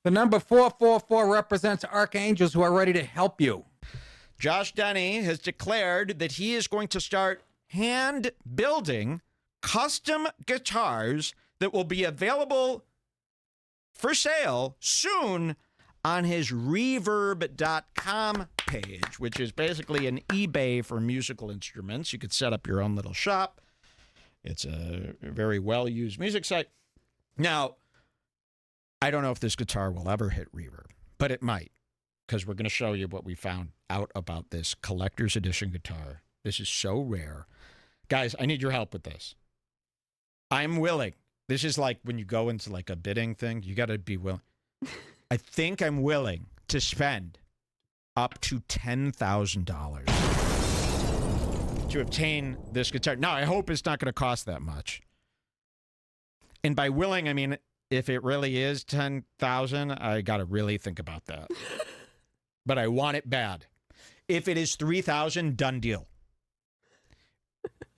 The number 444 represents archangels who are ready to help you. Josh Denny has declared that he is going to start hand building custom guitars that will be available for sale soon on his reverb.com page, which is basically an eBay for musical instruments. You could set up your own little shop. It's a very well-used music site. Now, I don't know if this guitar will ever hit reverb, but it might, because we're going to show you what we found out about this collector's edition guitar. This is so rare. Guys, I need your help with this. I'm willing. This is like when you go into like a bidding thing, you got to be willing. I think I'm willing to spend up to $10,000 to obtain this guitar. Now, I hope it's not going to cost that much. And by willing, I mean, if it really is $10,000, I got to really think about that. But I want it bad. If it is $3,000, done deal.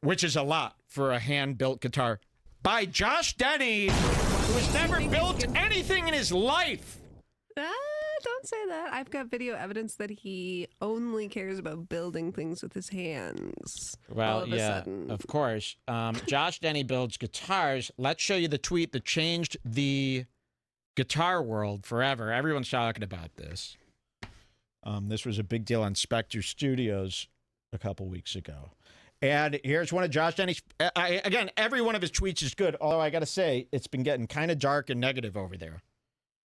Which is a lot for a hand-built guitar by Josh Denny, who has never built anything in his life. Don't say that. I've got video evidence that he only cares about building things with his hands. Well, of course. Josh Denny builds guitars. Let's show you the tweet that changed the guitar world forever. Everyone's talking about this. This was a big deal on Spectre Studios a couple weeks ago. And here's one of Josh Denny's. Again, every one of his tweets is good, although I got to say, it's been getting kind of dark and negative over there.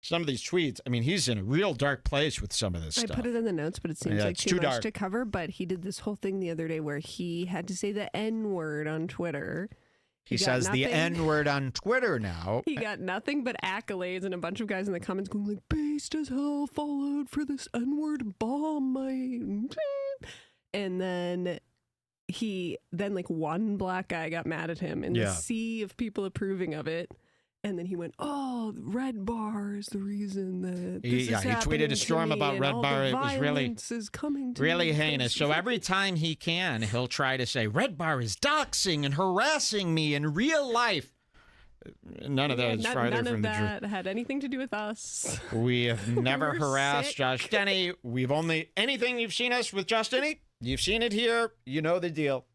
Some of these tweets, I mean, he's in a real dark place with some of this stuff. I put it in the notes, but it seems like too much to cover. But he did this whole thing the other day where he had to say the N-word on Twitter. He says the N-word on Twitter now. He got nothing but accolades and a bunch of guys in the comments going like, based as hell, followed for this N-word bomb. And then like one black guy got mad at him in the sea of people approving of it. And then he went, oh, Redbar is the reason that this is happening. He tweeted a storm about Redbar. It was really heinous. So every time he can, he'll try to say, Redbar is doxing and harassing me in real life. None of that is farther from the truth. None of that had anything to do with us. We have never harassed Josh Denny. Anything you've seen us with Josh Denny, you've seen it here. You know the deal.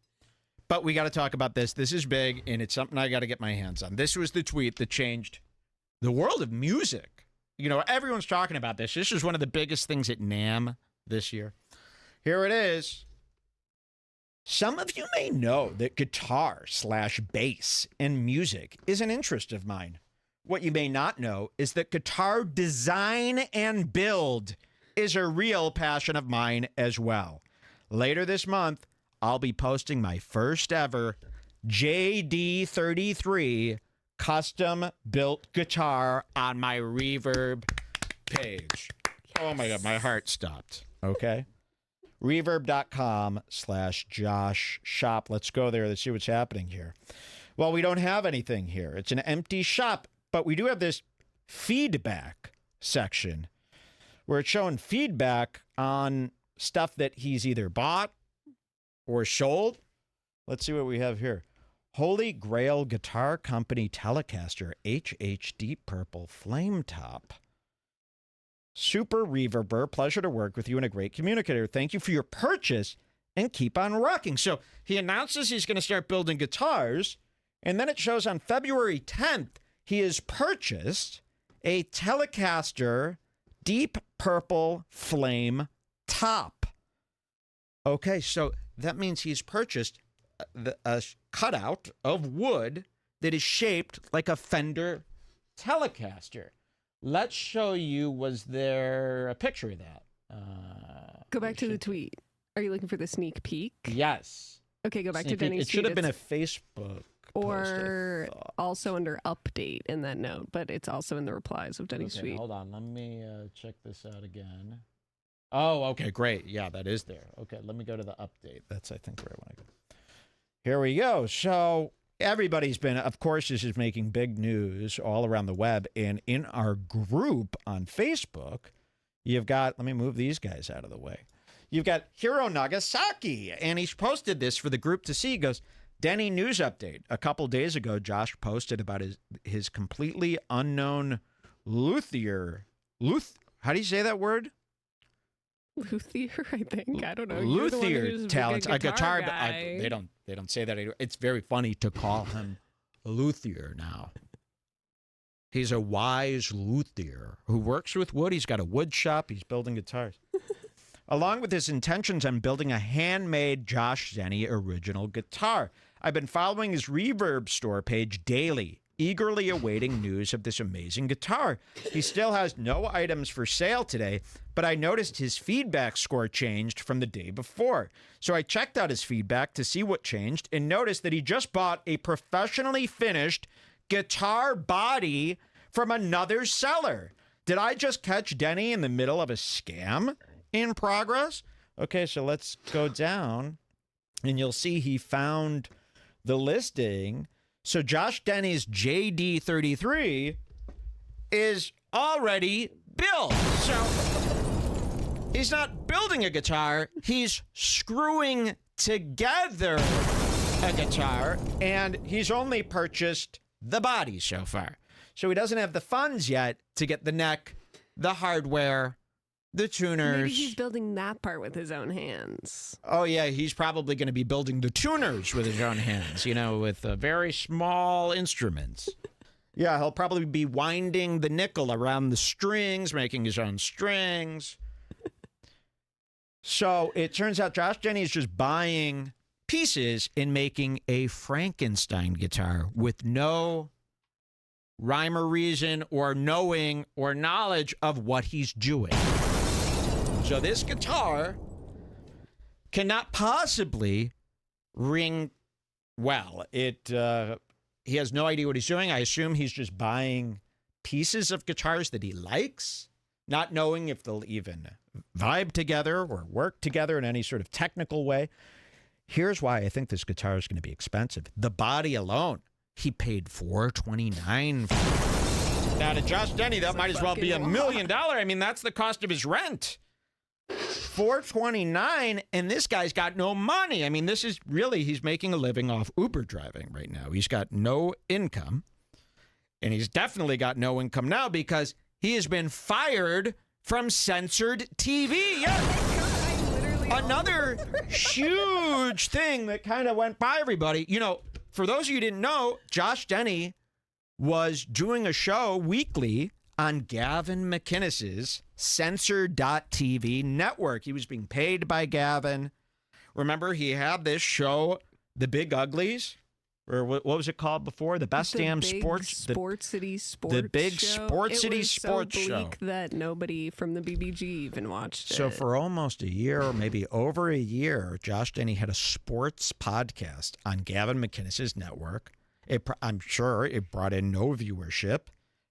But we got to talk about this. This is big, and it's something I got to get my hands on. This was the tweet that changed the world of music. You know, everyone's talking about this. This is one of the biggest things at NAMM this year. Here it is. Some of you may know that guitar/bass in music is an interest of mine. What you may not know is that guitar design and build is a real passion of mine as well. Later this month, I'll be posting my first ever JD33 custom built guitar on my Reverb page. Yes. Oh my God, my heart stopped. Okay. Reverb.com/Josh shop. Let's go there. Let's see what's happening here. Well, we don't have anything here. It's an empty shop, but we do have this feedback section where it's showing feedback on stuff that he's either bought or sold. Let's see what we have here. Holy Grail Guitar Company Telecaster HH Deep Purple Flame Top. Super Reverber. Pleasure to work with you and a great communicator. Thank you for your purchase and keep on rocking. So he announces he's going to start building guitars, and then it shows on February 10th, he has purchased a Telecaster Deep Purple Flame Top. Okay, so that means he's purchased a cutout of wood that is shaped like a Fender Telecaster. Let's show you, was there a picture of that? Go back to the tweet. Are you looking for the sneak peek? Yes. Okay, go back to Denny's tweet. It should have been a Facebook or also under update in that note, but it's also in the replies of Denny's tweet. Hold on. Let me check this out again. Oh, okay, great. Yeah, that is there. Okay, let me go to the update. That's, I think, where I want to go. Here we go. So everybody's been, of course, this is making big news all around the web. And in our group on Facebook, you've got, let me move these guys out of the way. You've got Hiro Nagasaki, and he's posted this for the group to see. He goes, Denny news update. A couple days ago, Josh posted about his completely unknown luthier How do you say that word? Luthier, I think. I don't know. You're the one Luthier who's talents. a guitar But guy. they don't say that anymore. It's very funny to call him luthier now. He's a wise luthier who works with wood. He's got a wood shop. He's building guitars. Along with his intentions on building a handmade Josh Denny original guitar. I've been following his Reverb store page daily, eagerly awaiting news of this amazing guitar. He still has no items for sale today, but I noticed his feedback score changed from the day before. So I checked out his feedback to see what changed and noticed that he just bought a professionally finished guitar body from another seller. Did I just catch Denny in the middle of a scam in progress? Okay, so let's go down and you'll see he found the listing. So Josh Denny's JD33 is already built. So he's not building a guitar, he's screwing together a guitar, and he's only purchased the body so far. So he doesn't have the funds yet to get the neck, the hardware, the tuners. Maybe he's building that part with his own hands. Oh, yeah, he's probably going to be building the tuners with his own hands, with very small instruments. Yeah, he'll probably be winding the nickel around the strings, making his own strings. So it turns out Josh Denny is just buying pieces and making a Frankenstein guitar with no rhyme or reason or knowing or knowledge of what he's doing. So this guitar cannot possibly ring well. He has no idea what he's doing. I assume he's just buying pieces of guitars that he likes, not knowing if they'll even vibe together or work together in any sort of technical way. Here's why I think this guitar is going to be expensive. The body alone, he paid $429 for. Now to Josh Denny, that might as well be $1 million. I mean, that's the cost of his rent. $429, and this guy's got no money. I mean, this is really, he's making a living off Uber driving right now. He's got no income, and he's definitely got no income now because he has been fired from censored TV. Yeah. Another huge thing that kind of went by everybody. For those of you who didn't know, Josh Denny was doing a show weekly on Gavin McInnes's Censored.TV network. He was being paid by Gavin. Remember, he had this show, The Big Uglies, or what was it called before? The Best Damn Sports. Sports City Sports The Big Show. Sports City Sports Show. It was so Show. bleak that nobody from the BBG even watched it. So for almost a year, or maybe over a year, Josh Denny had a sports podcast on Gavin McInnes's network. I'm sure it brought in no viewership.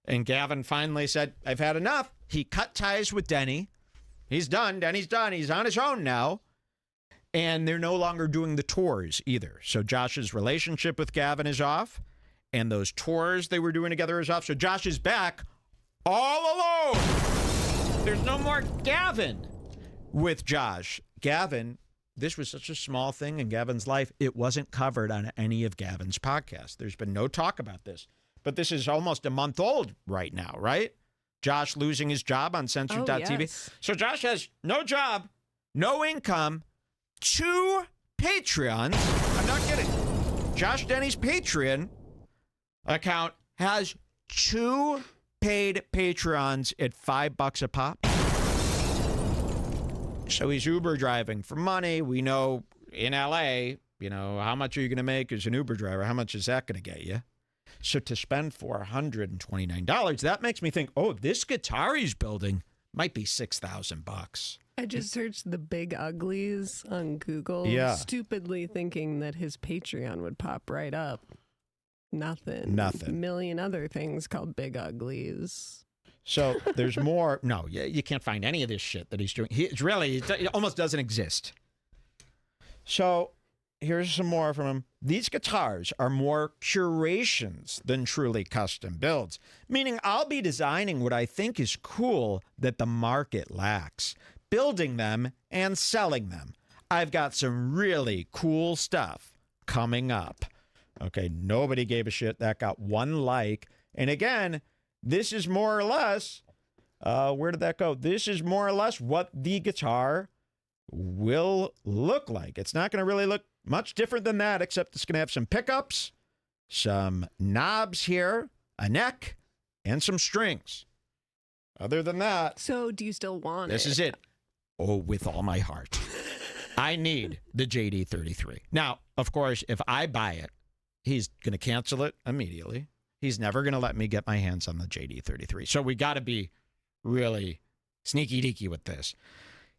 And Gavin finally said, I've had enough. He cut ties with Denny. He's done. Denny's done. He's on his own now. And they're no longer doing the tours either. So Josh's relationship with Gavin is off. And those tours they were doing together is off. So Josh is back all alone. There's no more Gavin with Josh. Gavin, this was such a small thing in Gavin's life. It wasn't covered on any of Gavin's podcasts. There's been no talk about this. But this is almost a month old right now, right? Josh losing his job on Censored.TV. Yes. So Josh has no job, no income, 2 Patreons. I'm not kidding. Josh Denny's Patreon account has 2 paid Patreons at $5 a pop. So he's Uber driving for money. We know in LA, how much are you going to make as an Uber driver? How much is that going to get you? So to spend $429, that makes me think, this guitar he's building might be $6,000. I just searched the Big Uglies on Google, stupidly thinking that his Patreon would pop right up. Nothing. A million other things called Big Uglies. So there's more. No, you can't find any of this shit that he's doing. It almost doesn't exist. So here's some more from him. These guitars are more curations than truly custom builds, meaning I'll be designing what I think is cool that the market lacks, building them and selling them. I've got some really cool stuff coming up. Okay, nobody gave a shit. That got 1 like. And again, this is more or less Where did that go? This is more or less what the guitar will look like. It's not going to really look much different than that, except it's going to have some pickups, some knobs here, a neck, and some strings. Other than that... So do you still want this is it. Oh, with all my heart. I need the JD33. Now, of course, if I buy it, he's going to cancel it immediately. He's never going to let me get my hands on the JD33. So we got to be really sneaky-deaky with this.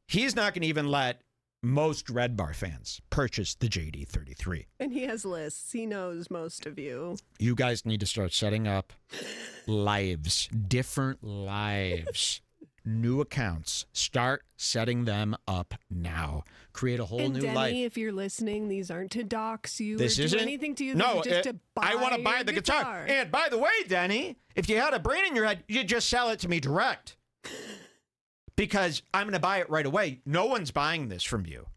He's not going to even let most Redbar fans purchase the JD33. And he has lists. He knows most of you. You guys need to start setting up lives, different lives, new accounts. Start setting them up now. Create a whole new Denny, life. If you're listening, these aren't to dox you This or isn't do anything to you. No, This is just to buy I want to buy your the guitar. And by the way, Denny, if you had a brain in your head, you'd just sell it to me direct. Because I'm going to buy it right away. No one's buying this from you.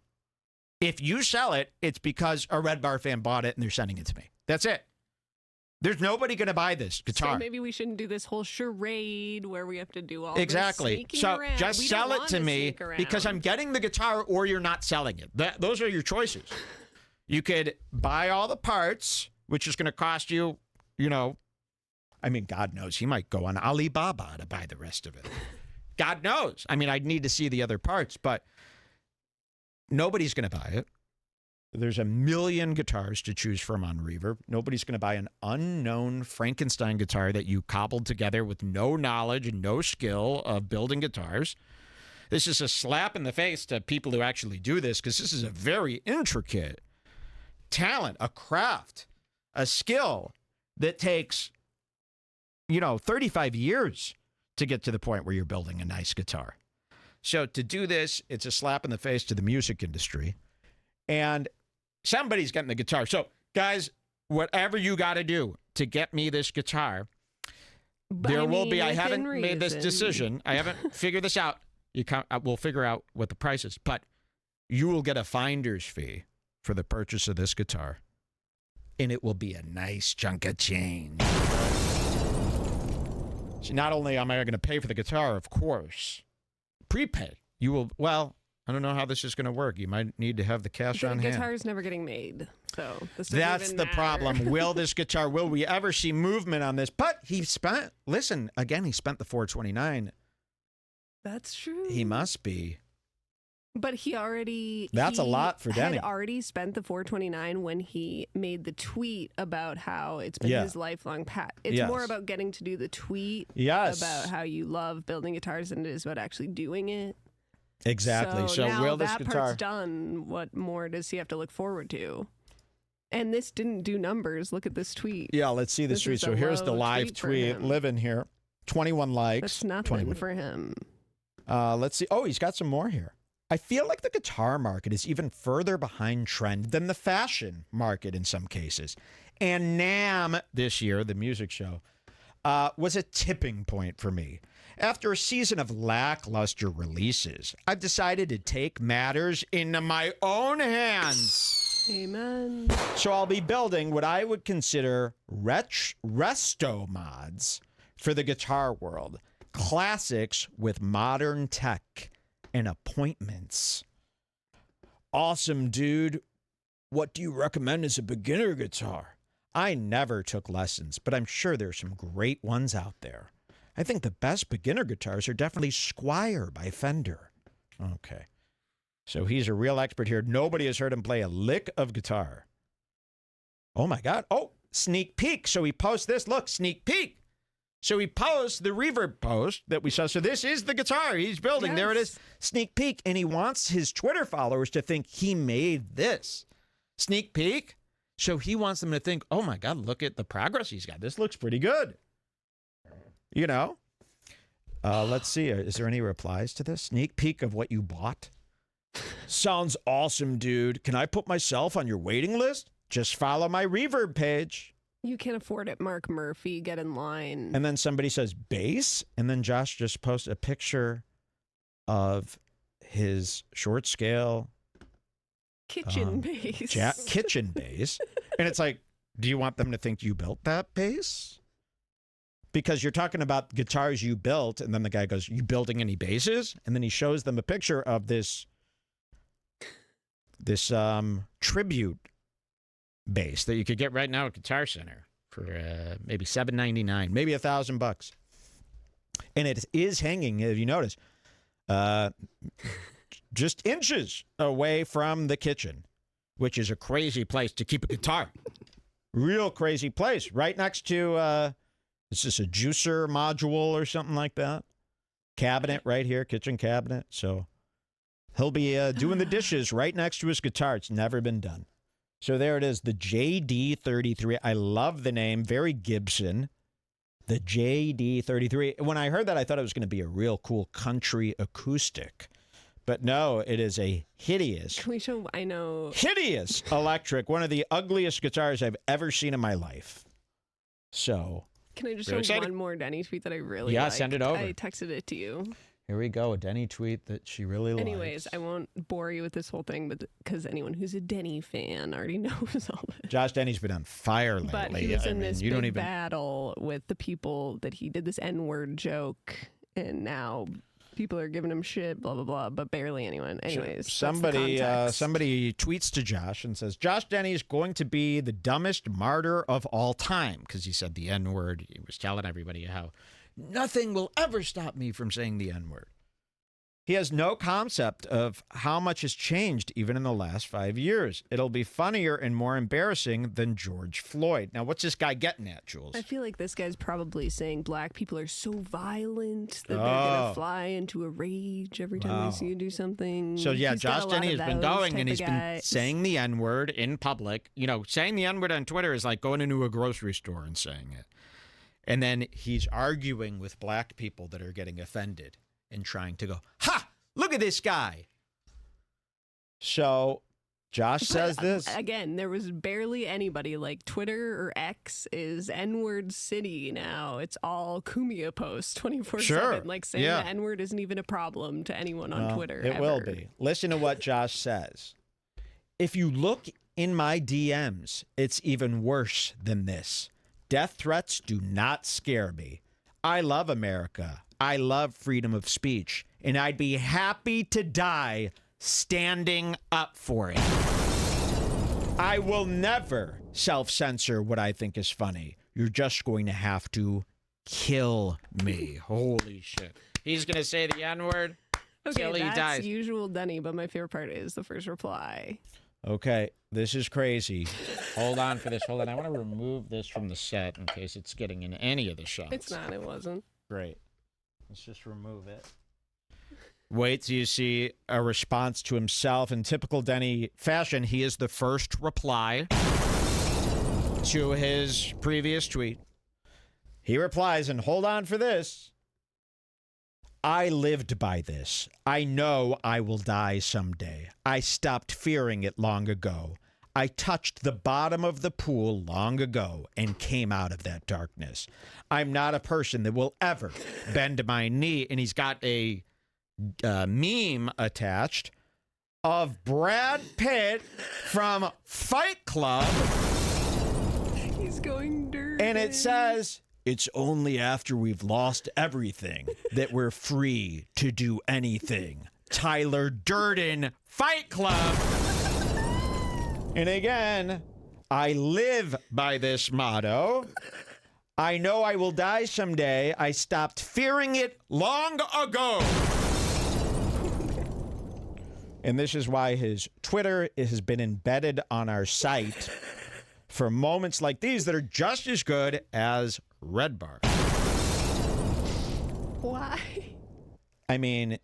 If you sell it, it's because a Redbar fan bought it and they're sending it to me. That's it. There's nobody going to buy this guitar. So maybe we shouldn't do this whole charade where we have to do all exactly. this So around. just sell it to me because I'm getting the guitar or you're not selling it. Those are your choices. You could buy all the parts, which is going to cost you, I mean, God knows, he might go on Alibaba to buy the rest of it. God knows. I mean, I'd need to see the other parts, but nobody's going to buy it. There's a million guitars to choose from on Reverb. Nobody's going to buy an unknown Frankenstein guitar that you cobbled together with no knowledge and no skill of building guitars. This is a slap in the face to people who actually do this because this is a very intricate talent, a craft, a skill that takes, 35 years to get to the point where you're building a nice guitar. So to do this, it's a slap in the face to the music industry. And somebody's getting the guitar. So, guys, whatever you got to do to get me this guitar, I haven't made this decision. I haven't figured this out. We'll figure out what the price is. But you will get a finder's fee for the purchase of this guitar. And it will be a nice chunk of change. So not only am I going to pay for the guitar, of course, prepay. You will, I don't know how this is going to work. You might need to have the cash on hand. The guitar's never getting made, so this doesn't That's even the matter. problem. Will we ever see movement on this? But he spent the 429. That's true. He must be. But That's a lot for Denny. Had already spent the 429 when he made the tweet about how it's been his lifelong path. It's more about getting to do the tweet about how you love building guitars than it is about actually doing it. Exactly. So now will this that guitar... part's done, what more does he have to look forward to? And this didn't do numbers. Look at this tweet. Yeah, let's see this tweet. So here's the live tweet. Living here. 21 likes. That's nothing for him. Let's see. Oh, he's got some more here. I feel like the guitar market is even further behind trend than the fashion market in some cases. And NAMM this year, the music show, was a tipping point for me. After a season of lackluster releases, I've decided to take matters into my own hands. Amen. So I'll be building what I would consider resto mods for the guitar world. Classics with modern tech and appointments. Awesome, dude. What do you recommend as a beginner guitar? I never took lessons, but I'm sure there's some great ones out there. I think the best beginner guitars are definitely Squire by Fender. Okay. So he's a real expert here. Nobody has heard him play a lick of guitar. Oh, my God. Oh, sneak peek. So he posts this. Look, sneak peek. So he posts the Reverb post that we saw. So this is the guitar he's building. Yes. There it is. Sneak peek. And he wants his Twitter followers to think he made this. Sneak peek. So he wants them to think, oh, my God, look at the progress he's got. This looks pretty good. Let's see. Is there any replies to this? Sneak peek of what you bought. Sounds awesome, dude. Can I put myself on your waiting list? Just follow my Reverb page. You can't afford it, Mark Murphy. Get in line. And then somebody says bass. And then Josh just posts a picture of his short scale kitchen bass. Kitchen bass. And it's like, do you want them to think you built that bass? because you're talking about guitars you built, and then the guy goes, "You building any basses?" And then he shows them a picture of this tribute bass that you could get right now at Guitar Center for maybe $7.99, maybe $1,000, and it is hanging. If you notice, just inches away from the kitchen, which is a crazy place to keep a guitar. Real crazy place, right next to. Is this a juicer module or something like that? Cabinet right here, kitchen cabinet. So he'll be doing the dishes right next to his guitar. It's never been done. So there it is, the JD33. I love the name, very Gibson. The JD33. When I heard that, I thought it was going to be a real cool country acoustic. But no, it is a hideous. Can we show? I know. Hideous electric. One of the ugliest guitars I've ever seen in my life. So. Can I just show one more Denny tweet that I really like? send it over. I texted it to you. Here we go, a Denny tweet that she really likes. Anyways, I won't bore you with this whole thing, but because anyone who's a Denny fan already knows all this. Josh Denny's been on fire lately. But he was in this big battle with the people that he did this N-word joke, and now people are giving him shit, blah, blah, blah, but barely anyone. Anyways, somebody tweets to Josh and says, Josh Denny is going to be the dumbest martyr of all time, because he said the N-word. He was telling everybody how nothing will ever stop me from saying the N-word. He has no concept of how much has changed even in the last 5 years. It'll be funnier and more embarrassing than George Floyd. Now, what's this guy getting at, Jules? I feel like this guy's probably saying black people are so violent that they're going to fly into a rage every time they see you do something. So, yeah, Josh Denny has been going and he's been saying the N-word in public. You know, saying the N-word on Twitter is like going into a grocery store and saying it. And then he's arguing with black people that are getting offended and trying to go, ha, look at this guy. So Josh says this. Again, there was barely anybody. Like Twitter or X is N-word city now. It's all Kumia posts 24/7. Sure. Like saying the N-word isn't even a problem to anyone on Twitter. It will be. Listen to what Josh says. If you look in my DMs, it's even worse than this. Death threats do not scare me. I love America. I love freedom of speech, and I'd be happy to die standing up for it. I will never self-censor what I think is funny. You're just going to have to kill me. Holy shit. He's going to say the N-word till he dies. That's usual Denny, but my favorite part is the first reply. Okay, this is crazy. Hold on for this. Hold on. I want to remove this from the set in case it's getting in any of the shots. It's not. It wasn't. Great. Let's just remove it. Wait till you see a response to himself. In typical Denny fashion, he is the first reply to his previous tweet. He replies, and hold on for this. I lived by this. I know I will die someday. I stopped fearing it long ago. I touched the bottom of the pool long ago and came out of that darkness. I'm not a person that will ever bend my knee. And he's got a meme attached of Brad Pitt from Fight Club. He's going dirty. And it says, it's only after we've lost everything that we're free to do anything. Tyler Durden, Fight Club. And again, I live by this motto. I know I will die someday. I stopped fearing it long ago. And this is why his Twitter has been embedded on our site for moments like these that are just as good as Redbar. Why? I mean,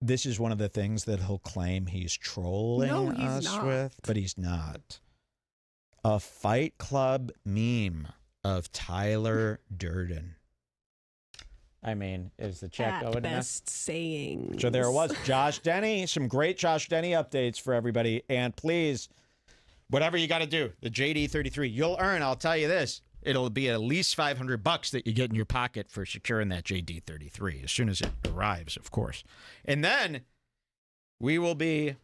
this is one of the things that he'll claim he's trolling us with, but he's not. A Fight Club meme of Tyler Durden. I mean, is the check going best sayings. So there it was. Josh Denny, some great Josh Denny updates for everybody. And please, whatever you got to do, the JD33, you'll earn, I'll tell you this, it'll be at least $500 that you get in your pocket for securing that JD33 as soon as it arrives, of course. And then we will be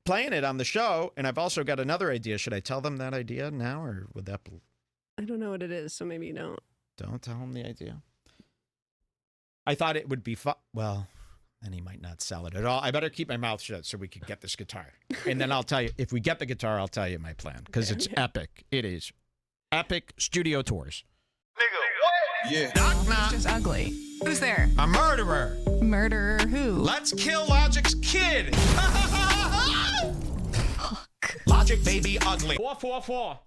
playing it on the show. And I've also got another idea. Should I tell them that idea now, or would that be... I don't know what it is, so maybe you don't. Don't tell him the idea. I thought it would be fun. Well, then he might not sell it at all. I better keep my mouth shut so we can get this guitar. And then I'll tell you, if we get the guitar, I'll tell you my plan. Because it's epic. It is. Epic studio tours. Nigga, what? Yeah. Knock, knock. Just ugly. Who's there? A murderer. Murderer who? Let's kill Logic's kid. Logic baby ugly. 444.